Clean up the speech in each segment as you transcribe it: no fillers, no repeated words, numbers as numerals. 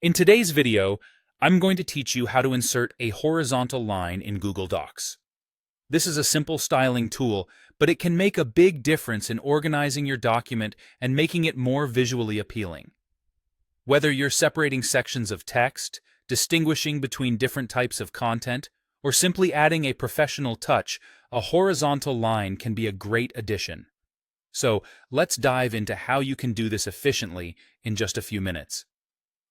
In today's video, I'm going to teach you how to insert a horizontal line in Google Docs. This is a simple styling tool, but it can make a big difference in organizing your document and making it more visually appealing. Whether you're separating sections of text, distinguishing between different types of content, or simply adding a professional touch, a horizontal line can be a great addition. So, let's dive into how you can do this efficiently in just a few minutes.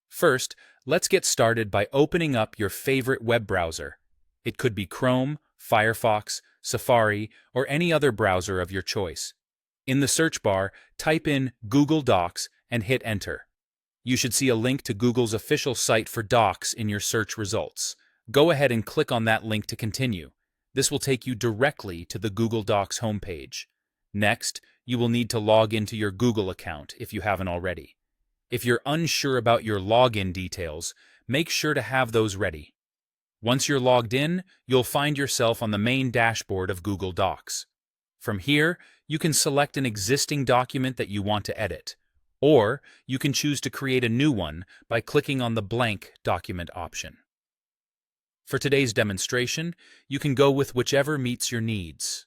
First, let's get started by opening up your favorite web browser. It could be Chrome, Firefox, Safari, or any other browser of your choice. In the search bar, type in Google Docs and hit Enter. You should see a link to Google's official site for Docs in your search results. Go ahead and click on that link to continue. This will take you directly to the Google Docs homepage. Next, you will need to log into your Google account if you haven't already. If you're unsure about your login details, make sure to have those ready. Once you're logged in, you'll find yourself on the main dashboard of Google Docs. From here, you can select an existing document that you want to edit, or you can choose to create a new one by clicking on the blank document option. For today's demonstration, you can go with whichever meets your needs.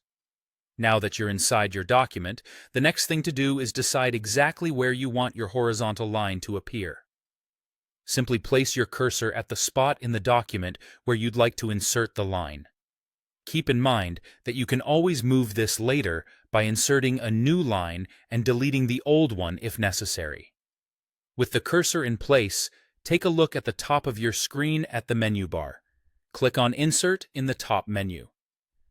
Now that you're inside your document, the next thing to do is decide exactly where you want your horizontal line to appear. Simply place your cursor at the spot in the document where you'd like to insert the line. Keep in mind that you can always move this later by inserting a new line and deleting the old one if necessary. With the cursor in place, take a look at the top of your screen at the menu bar. Click on Insert in the top menu.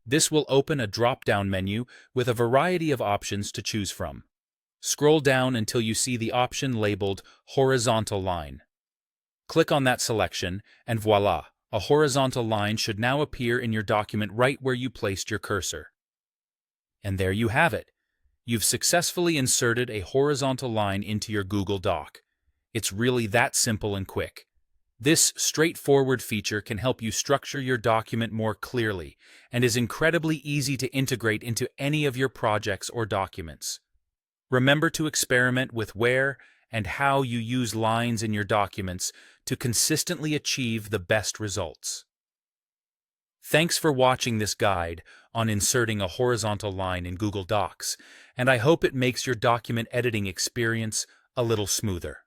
This will open a drop-down menu with a variety of options to choose from. Scroll down until you see the option labeled Horizontal Line. Click on that selection, and voila, a horizontal line should now appear in your document right where you placed your cursor. And there you have it. You've successfully inserted a horizontal line into your Google Doc. It's really that simple and quick. This straightforward feature can help you structure your document more clearly and is incredibly easy to integrate into any of your projects or documents. Remember to experiment with where and how you use lines in your documents to consistently achieve the best results. Thanks for watching this guide on inserting a horizontal line in Google Docs, and I hope it makes your document editing experience a little smoother.